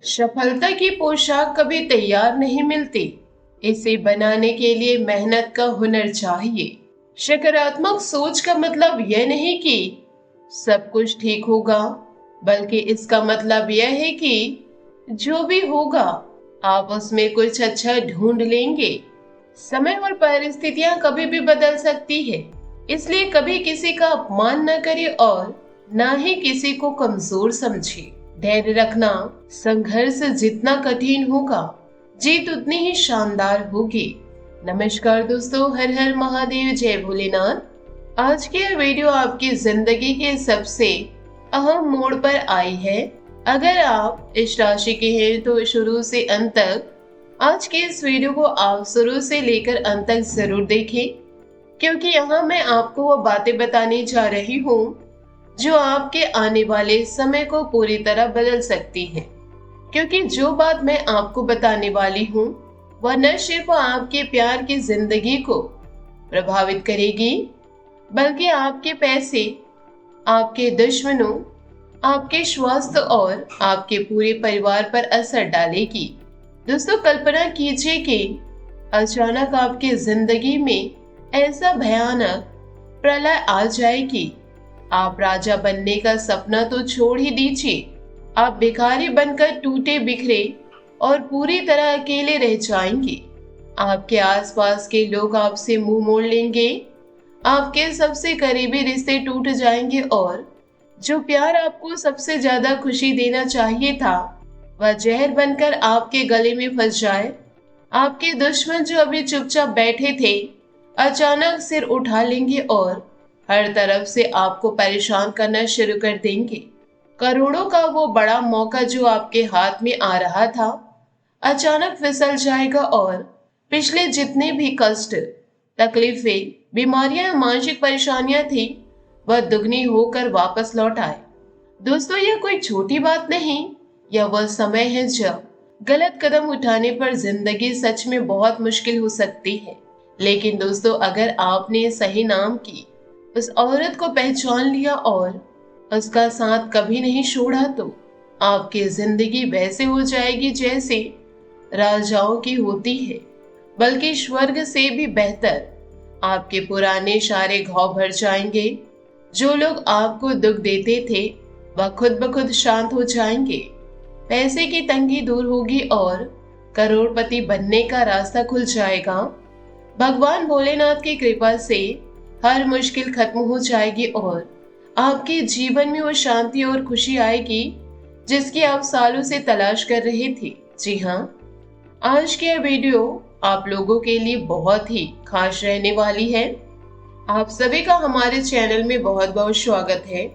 सफलता की पोशाक कभी तैयार नहीं मिलती। इसे बनाने के लिए मेहनत का हुनर चाहिए। सकारात्मक सोच का मतलब यह नहीं कि सब कुछ ठीक होगा, बल्कि इसका मतलब यह है कि जो भी होगा आप उसमें कुछ अच्छा ढूंढ लेंगे। समय और परिस्थितियां कभी भी बदल सकती है, इसलिए कभी किसी का अपमान न करे और ना ही किसी को कमजोर समझे। धैर्य रखना, संघर्ष जितना कठिन होगा, जीत उतनी ही शानदार होगी। नमस्कार दोस्तों, हर हर महादेव, जय भोलेनाथ। आज की यह वीडियो आपकी जिंदगी के सबसे अहम मोड़ पर आई है। अगर आप इस राशि के हैं तो शुरू से अंत तक आज के इस वीडियो को आप शुरू से लेकर अंत तक जरूर देखें, क्योंकि यहाँ मैं आपको वो बातें बताने जा रही हूँ जो आपके आने वाले समय को पूरी तरह बदल सकती है। क्योंकि जो बात मैं आपको बताने वाली हूँ वह न सिर्फ आपके प्यार की जिंदगी को प्रभावित करेगी, बल्कि आपके पैसे, आपके दुश्मनों, आपके स्वास्थ्य और आपके पूरे परिवार पर असर डालेगी। दोस्तों, कल्पना कीजिए कि अचानक आपकी जिंदगी में ऐसा भयानक प्रलय आ जाए कि आप राजा बनने का सपना तो छोड़ ही दीजिए, आप भिखारी बनकर टूटे बिखरे और पूरी तरह अकेले रह जाएंगे। आपके आसपास के लोग आपसे मुंह मोड़ लेंगे, आपके सबसे करीबी रिश्ते टूट जाएंगे और जो प्यार आपको सबसे ज्यादा खुशी देना चाहिए था वह जहर बनकर आपके गले में फंस जाए। आपके दुश्मन जो अभी चुपचाप बैठे थे अचानक सिर उठा लेंगे और हर तरफ से आपको परेशान करना शुरू कर देंगे। करोड़ों का वो बड़ा मौका जो आपके हाथ में आ रहा था अचानक फिसल जाएगा और पिछले जितने भी कष्ट, तकलीफें, बीमारियां, मानसिक परेशानियां थी वह दुगनी होकर वापस लौट आए। दोस्तों, यह कोई छोटी बात नहीं, यह वह समय है जब गलत कदम उठाने पर जिंदगी सच में बहुत मुश्किल हो सकती है। लेकिन दोस्तों, अगर आपने सही नाम की उस औरत को पहचान लिया और उसका साथ कभी नहीं छोड़ा तो आपकी जिंदगी वैसे हो जाएगी जैसे राजाओं की होती है, बल्कि स्वर्ग से भी बेहतर। आपके पुराने सारे घाव भर जाएंगे। जो लोग आपको दुख देते थे वह खुद ब खुद शांत हो जाएंगे। पैसे की तंगी दूर होगी और करोड़पति बनने का रास्ता खुल जाएगा। भगवान भोलेनाथ की कृपा से हर मुश्किल खत्म हो जाएगी और आपके जीवन में वो शांति और खुशी आएगी जिसकी आप सालों से तलाश कर रहे थे। जी हाँ, आज की यह वीडियो आप लोगों के लिए बहुत ही खास रहने वाली है। आप सभी का हमारे चैनल में बहुत बहुत स्वागत है।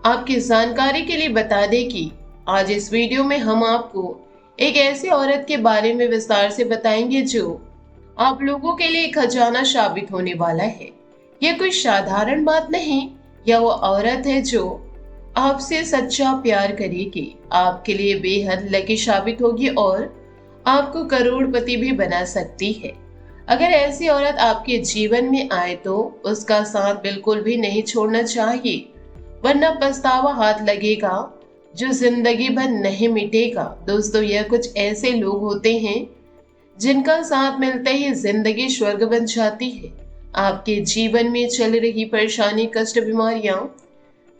आपकी जानकारी के लिए बता दें कि आज इस वीडियो में हम आपको एक ऐसी औरत के बारे में विस्तार से बताएंगे जो आप लोगों के लिए खजाना साबित होने वाला है। यह कोई साधारण बात नहीं, यह वो औरत है जो आपसे सच्चा प्यार करेगी, आपके लिए बेहद लकी साबित होगी और आपको करोड़पति भी बना सकती है। अगर ऐसी औरत आपके जीवन में आए तो उसका साथ बिल्कुल भी नहीं छोड़ना चाहिए, वरना पछतावा हाथ लगेगा जो जिंदगी भर नहीं मिटेगा। दोस्तों, यह कुछ ऐसे लोग होते हैं जिनका साथ मिलते ही जिंदगी स्वर्ग बन जाती है। आपके जीवन में चल रही परेशानी, कष्ट, बीमारियां,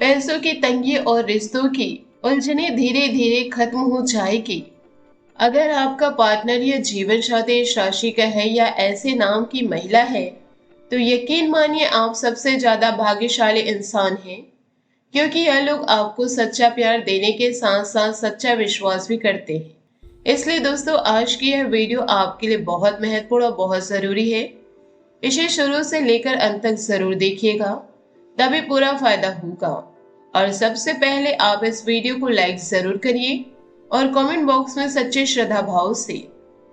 पैसों की तंगी और रिश्तों की उलझने धीरे धीरे खत्म हो जाएगी। अगर आपका पार्टनर या जीवन साथी इस राशि का है या ऐसे नाम की महिला है तो यकीन मानिए आप सबसे ज्यादा भाग्यशाली इंसान हैं, क्योंकि यह लोग आपको सच्चा प्यार देने के साथ साथ सच्चा विश्वास भी करते हैं। इसलिए दोस्तों, आज की यह वीडियो आपके लिए बहुत महत्वपूर्ण और बहुत जरूरी है। इसे शुरू से लेकर अंत तक जरूर देखिएगा, तभी पूरा फायदा होगा। और सबसे पहले आप इस वीडियो को लाइक जरूर करिए और कमेंट बॉक्स में सच्चे श्रद्धा भाव से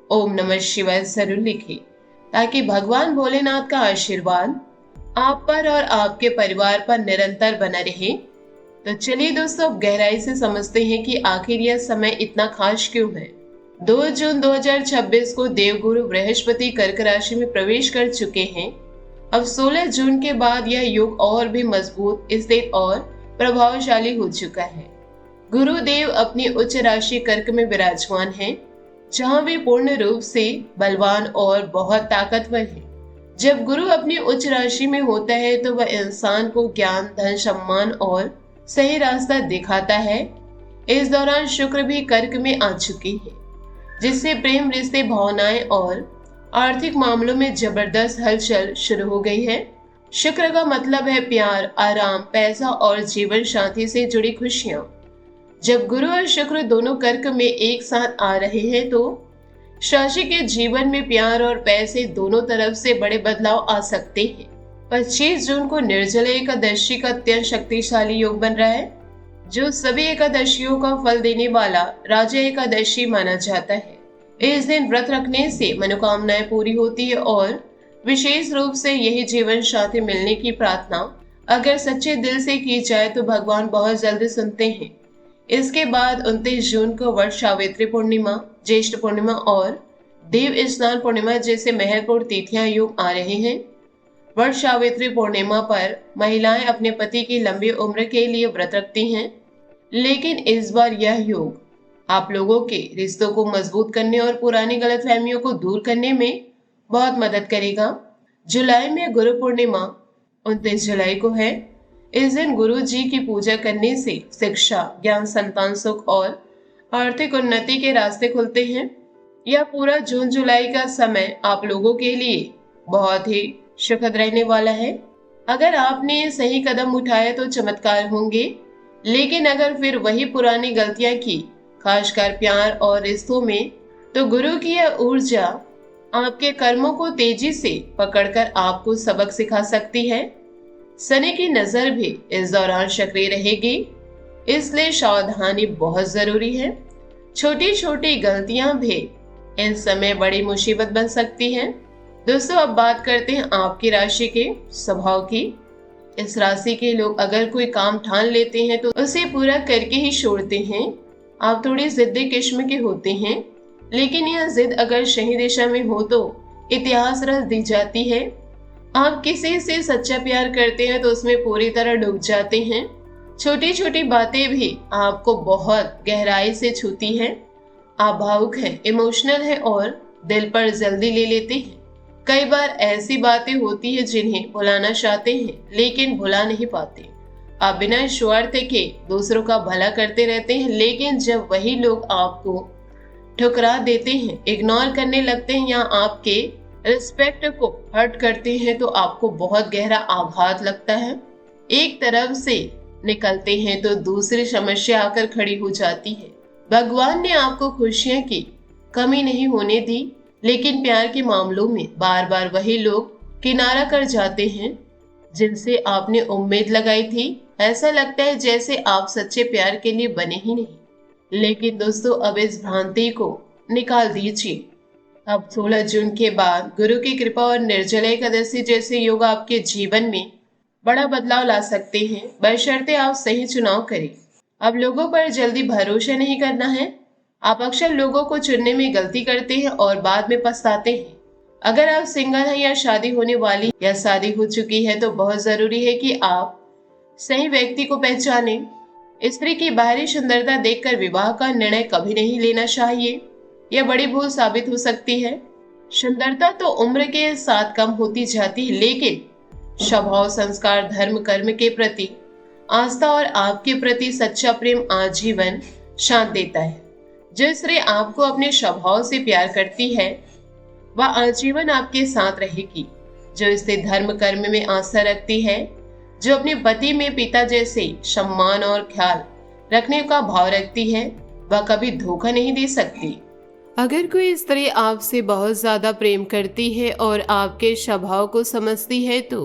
ओम नमः शिवाय जरूर लिखें, ताकि भगवान भोलेनाथ का आशीर्वाद आप पर और आपके परिवार पर निरंतर बना रहे। तो चलिए दोस्तों, अब गहराई से समझते हैं कि आखिर यह समय इतना खास क्यों है। 2 जून 2026 को देवगुरु बृहस्पति कर्क राशि में प्रवेश कर चुके हैं। अब 16 जून के बाद यह योग और भी मजबूत, स्थिर और प्रभावशाली हो चुका है। गुरुदेव अपनी उच्च राशि कर्क में विराजमान हैं, जहां वे पूर्ण रूप से बलवान और बहुत ताकतवर हैं। जब गुरु अपनी उच्च राशि में होता है तो वह इंसान को ज्ञान, धन, सम्मान और सही रास्ता दिखाता है। इस दौरान शुक्र भी कर्क में आ चुकी है, जिससे प्रेम, रिश्ते, भावनाएं और आर्थिक मामलों में जबरदस्त हलचल शुरू हो गई है। शुक्र का मतलब है प्यार, आराम, पैसा और जीवन साथी से जुड़ी खुशियां। जब गुरु और शुक्र दोनों कर्क में एक साथ आ रहे हैं तो राशि के जीवन में प्यार और पैसे दोनों तरफ से बड़े बदलाव आ सकते हैं। 25 जून को निर्जला एकादशी का अत्यंत शक्तिशाली योग बन रहा है, जो सभी एकादशियों का फल देने वाला राजा एकादशी माना जाता है। इस दिन व्रत रखने से मनोकामनाएं पूरी होती है और विशेष रूप से यही जीवन साथी मिलने की प्रार्थना अगर सच्चे दिल से की जाए तो भगवान बहुत जल्दी सुनते हैं। इसके बाद 29 जून को वट सावित्री पूर्णिमा, ज्येष्ठ पूर्णिमा और देव स्नान पूर्णिमा जैसे महत्वपूर्ण तिथियां योग आ रहे हैं। वट सावित्री पूर्णिमा पर महिलाएं अपने पति की लंबी उम्र के लिए व्रत रखती हैं, लेकिन इस बार यह योग आप लोगों के रिश्तों को मजबूत करने और पुरानी गलतफहमियों को दूर करने में बहुत मदद करेगा। जुलाई में गुरु पूर्णिमा 29 जुलाई को है। इस दिन गुरु जी की पूजा करने से शिक्षा, ज्ञान, संतान सुख और आर्थिक उन्नति के रास्ते खुलते हैं। यह पूरा जून जुलाई का समय आप लोगों के लिए बहुत ही सुखद रहने वाला है। अगर आपने सही कदम उठाया तो चमत्कार होंगे, लेकिन अगर फिर वही पुरानी गलतियां की, खासकर प्यार और रिश्तों में, तो गुरु की यह ऊर्जा आपके कर्मों को तेजी से पकड़कर आपको सबक सिखा सकती है। शनि की नजर भी इस दौरान सक्रिय रहेगी, इसलिए सावधानी बहुत जरूरी है। छोटी छोटी गलतियां भी इन समय बड़ी मुसीबत बन सकती हैं। दोस्तों, अब बात करते हैं आपकी राशि के स्वभाव की। इस राशि के लोग अगर कोई काम ठान लेते हैं तो उसे पूरा करके ही छोड़ते हैं। आप थोड़ी जिद्दी किस्म के होते हैं, लेकिन यह जिद अगर सही दिशा में हो तो इतिहास रच दी जाती है। आप किसी से सच्चा प्यार करते हैं तो उसमें पूरी तरह डूब जाते हैं। छोटी छोटी बातें भी आपको बहुत गहराई से छूती हैं। आप भावुक हैं, इमोशनल हैं और दिल पर जल्दी ले लेते हैं। कई बार ऐसी बातें होती है जिन्हें भुलाना चाहते हैं लेकिन भुला नहीं पाते। आप बिना स्वार्थ के दूसरों का भला करते रहते हैं, लेकिन जब वही लोग आपको ठुकरा देते हैं, इग्नोर करने लगते हैं या आपके रिस्पेक्ट को हर्ट करते हैं तो आपको बहुत गहरा आघात लगता है। एक तरफ से निकलते हैं तो दूसरी समस्या आकर खड़ी हो जाती है। भगवान ने आपको खुशियों की कमी नहीं होने दी, लेकिन प्यार के मामलों में बार बार वही लोग किनारा कर जाते हैं जिनसे आपने उम्मीद लगाई थी। ऐसा लगता है जैसे आप सच्चे प्यार के लिए बने ही नहीं। लेकिन दोस्तों, अब इस भ्रांति को निकाल दीजिए। अब 16 जून के बाद गुरु की कृपा और निर्जला एकादशी जैसे योग आपके जीवन में बड़ा बदलाव ला सकते हैं, बशर्ते आप सही चुनाव करें। अब लोगों पर जल्दी भरोसा नहीं करना है। आप अक्सर लोगों को चुनने में गलती करते हैं और बाद में पछताते हैं। अगर आप सिंगल हैं या शादी होने वाली या शादी हो चुकी है तो बहुत जरूरी है कि आप सही व्यक्ति को पहचानें। स्त्री की बाहरी सुंदरता देखकर विवाह का निर्णय कभी नहीं लेना चाहिए, यह बड़ी भूल साबित हो सकती है। सुंदरता तो उम्र के साथ कम होती जाती है, लेकिन स्वभाव, संस्कार, धर्म, कर्म के प्रति आस्था और आपके प्रति सच्चा प्रेम आजीवन साथ देता है। जो स्त्री आपको अपने स्वभाव से प्यार करती है वह आजीवन आपके साथ रहेगी। जो स्त्री धर्म कर्म में आस्था रखती है, जो अपने पति में पिता जैसे सम्मान और ख्याल रखने का भाव रखती है, वह कभी धोखा नहीं दे सकती। अगर कोई स्त्री आपसे बहुत ज्यादा प्रेम करती है और आपके स्वभाव को समझती है तो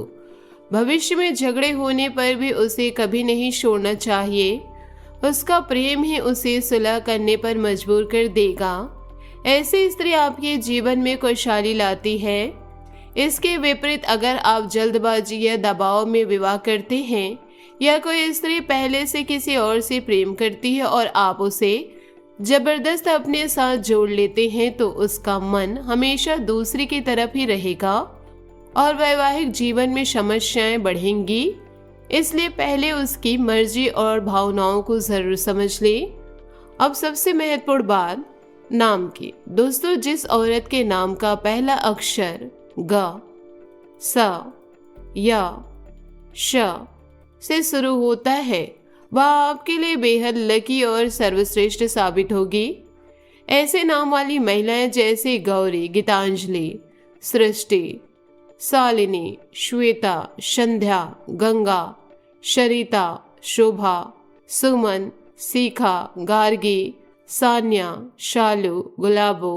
भविष्य में झगड़े होने पर भी उसे कभी नहीं छोड़ना चाहिए। उसका प्रेम ही उसे सुलह करने पर मजबूर कर देगा। ऐसी स्त्री आपके जीवन में खुशहाली लाती है। इसके विपरीत अगर आप जल्दबाजी या दबाव में विवाह करते हैं या कोई स्त्री पहले से किसी और से प्रेम करती है और आप उसे जबरदस्त अपने साथ जोड़ लेते हैं तो उसका मन हमेशा दूसरी की तरफ ही रहेगा और वैवाहिक जीवन में समस्याएं बढ़ेंगी। इसलिए पहले उसकी मर्जी और भावनाओं को जरूर समझ ले। अब सबसे महत्वपूर्ण बात नाम की। दोस्तों, जिस औरत के नाम का पहला अक्षर ग, स या श से शुरू होता है वह आपके लिए बेहद लकी और सर्वश्रेष्ठ साबित होगी। ऐसे नाम वाली महिलाएं जैसे गौरी, गीतांजलि, सृष्टि, शालिनी, श्वेता, संध्या, गंगा, शरीता, शोभा, सुमन, सीखा, गार्गी, सान्या, शालू, गुलाबो,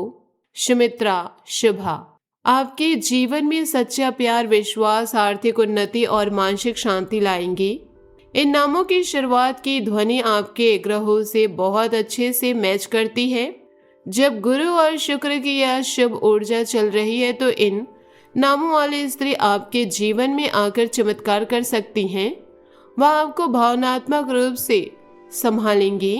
सुमित्रा, शुभा आपके जीवन में सच्चा प्यार, विश्वास, आर्थिक उन्नति और मानसिक शांति लाएंगी। इन नामों की शुरुआत की ध्वनि आपके ग्रहों से बहुत अच्छे से मैच करती है। जब गुरु और शुक्र की यह शुभ ऊर्जा चल रही है तो इन नामों वाली स्त्री आपके जीवन में आकर चमत्कार कर सकती हैं। वह आपको भावनात्मक रूप से संभालेंगी,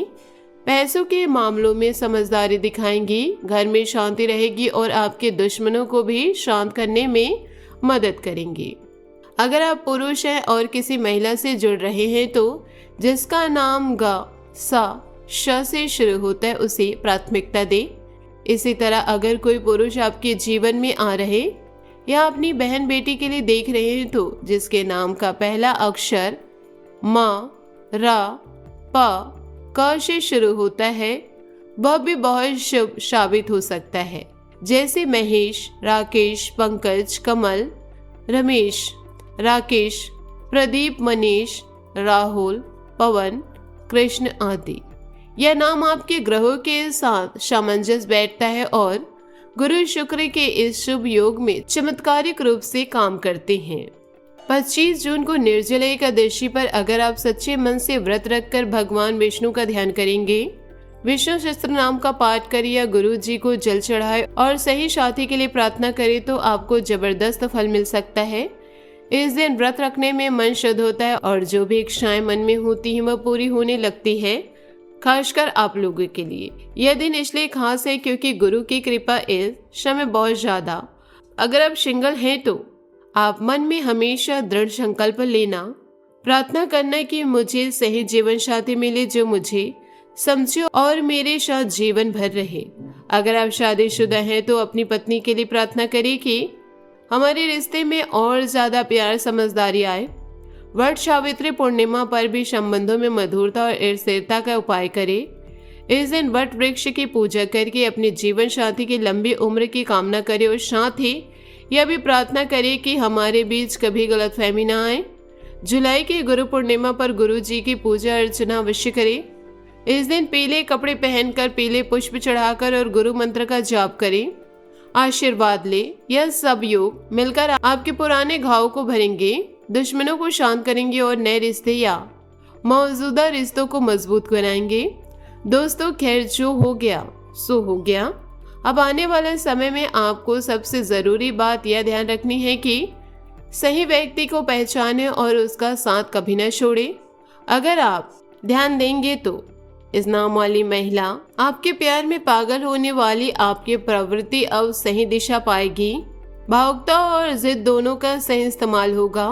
पैसों के मामलों में समझदारी दिखाएंगी, घर में शांति रहेगी और आपके दुश्मनों को भी शांत करने में मदद करेंगी। अगर आप पुरुष हैं और किसी महिला से जुड़ रहे हैं तो जिसका नाम ग, सा, श से शुरू होता है उसे प्राथमिकता दे। इसी तरह अगर कोई पुरुष आपके जीवन में आ रहे या अपनी बहन बेटी के लिए देख रहे हैं तो जिसके नाम का पहला अक्षर म, रा, प, क से शुरू होता है वह भी बहुत शुभ साबित हो सकता है, जैसे महेश, राकेश, पंकज, कमल, रमेश, राकेश, प्रदीप, मनीष, राहुल, पवन, कृष्ण आदि। यह नाम आपके ग्रहों के साथ सामंजस्य बैठता है और गुरु शुक्र के इस शुभ योग में चमत्कारिक रूप से काम करते हैं। 25 जून को निर्जला एकादशी पर अगर आप सच्चे मन से व्रत रखकर भगवान विष्णु का ध्यान करेंगे, विष्णु सहस्त्र नाम का पाठ करें या गुरु जी को जल चढ़ाए और सही साथी के लिए प्रार्थना करें तो आपको जबरदस्त फल मिल सकता है। इस दिन व्रत रखने में मन शुद्ध होता है और जो भी इच्छाएं मन में होती हैं वह पूरी होने लगती है, खासकर आप लोगों के लिए। यह दिन इसलिए खास है क्योंकि गुरु की कृपा इस समय बहुत ज्यादा। अगर आप सिंगल हैं तो आप मन में हमेशा दृढ़ संकल्प लेना, प्रार्थना करना कि मुझे सही जीवन साथी मिले जो मुझे समझे और मेरे साथ जीवन भर रहे। अगर आप शादीशुदा हैं तो अपनी पत्नी के लिए प्रार्थना करें कि हमारे रिश्ते में और ज्यादा प्यार, समझदारी आए। वट सावित्री पूर्णिमा पर भी संबंधों में मधुरता और स्थिरता का उपाय करें। इस दिन वट वृक्ष की पूजा करके अपने जीवन साथी की लंबी उम्र की कामना करें और साथ ही यह भी प्रार्थना करें कि हमारे बीच कभी गलतफहमी ना आए। जुलाई की गुरु पूर्णिमा पर गुरु जी की पूजा अर्चना अवश्य करें। इस दिन पीले कपड़े पहनकर पीले पुष्प चढ़ाकर और गुरु मंत्र का जाप करें, आशीर्वाद ले। यह सब योग मिलकर आपके पुराने घाव को भरेंगे, दुश्मनों को शांत करेंगे और नए रिश्ते या मौजूदा रिश्तों को मजबूत बनाएंगे। दोस्तों, खैर जो हो गया सो हो गया। अब आने वाले समय में आपको सबसे जरूरी बात यह ध्यान रखनी है कि सही व्यक्ति को पहचाने और उसका साथ कभी न छोड़े। अगर आप ध्यान देंगे तो इस नाम वाली महिला आपके प्यार में पागल होने वाली आपकी प्रवृत्ति अब सही दिशा पाएगी। भावुकता और जिद दोनों का सही इस्तेमाल होगा।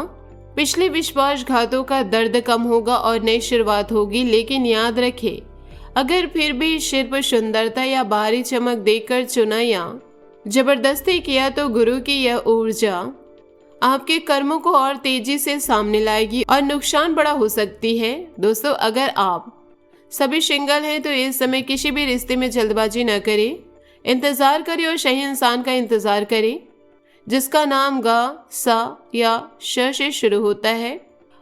पिछले विश्वासघातों का दर्द कम होगा और नई शुरुआत होगी। लेकिन याद रखें, अगर फिर भी सिर्फ सुंदरता या बाहरी चमक देखकर चुना या जबरदस्ती किया तो गुरु की यह ऊर्जा आपके कर्मों को और तेजी से सामने लाएगी और नुकसान बड़ा हो सकती है। दोस्तों, अगर आप सभी सिंगल हैं तो इस समय किसी भी रिश्ते में जल्दबाजी न करें, इंतजार करें और सही इंसान का इंतजार करें जिसका नाम ग, स या श से शुरू होता है।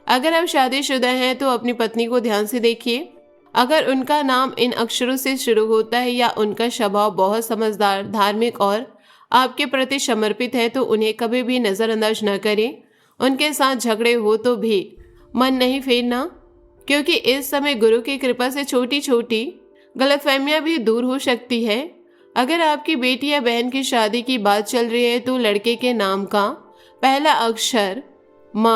अगर आप शादीशुदा हैं तो अपनी पत्नी को ध्यान से देखिए। अगर उनका नाम इन अक्षरों से शुरू होता है या उनका स्वभाव बहुत समझदार, धार्मिक और आपके प्रति समर्पित है तो उन्हें कभी भी नजरअंदाज न करें। उनके साथ झगड़े हो तो भी मन नहीं फेरना, क्योंकि इस समय गुरु की कृपा से छोटी छोटी गलतफहमियां भी दूर हो सकती है। अगर आपकी बेटी या बहन की शादी की बात चल रही है तो लड़के के नाम का पहला अक्षर म,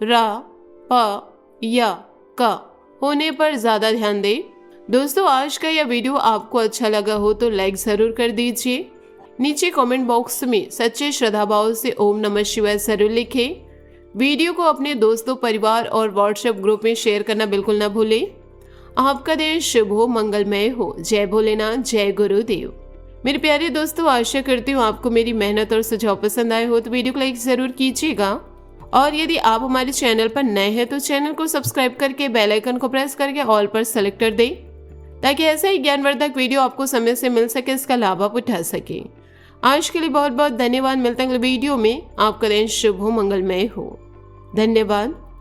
रा, प या क होने पर ज्यादा ध्यान दें। दोस्तों, आज का यह वीडियो आपको अच्छा लगा हो तो लाइक जरूर कर दीजिए। नीचे कमेंट बॉक्स में सच्चे श्रद्धा भाव से ओम नमः शिवाय जरूर लिखें। वीडियो को अपने दोस्तों, परिवार और व्हाट्सएप ग्रुप में शेयर करना बिल्कुल ना भूलें। आपका दिन शुभ हो, मंगलमय हो। जय भोलेनाथ, जय गुरुदेव। मेरे प्यारे दोस्तों, आशा करती हूँ आपको मेरी मेहनत और सुझाव पसंद आए हो तो वीडियो को लाइक जरूर कीजिएगा। और यदि आप हमारे चैनल पर नए हैं तो चैनल को सब्सक्राइब करके बेल आइकन को प्रेस करके ऑल पर सेलेक्ट कर दें, ताकि ऐसा ही ज्ञानवर्धक वीडियो आपको समय से मिल सके, इसका लाभ आप उठा सके। आज के लिए बहुत बहुत धन्यवाद। मिलते हैं अगले वीडियो में। आपका दिन शुभ हो, मंगलमय हो। धन्यवाद।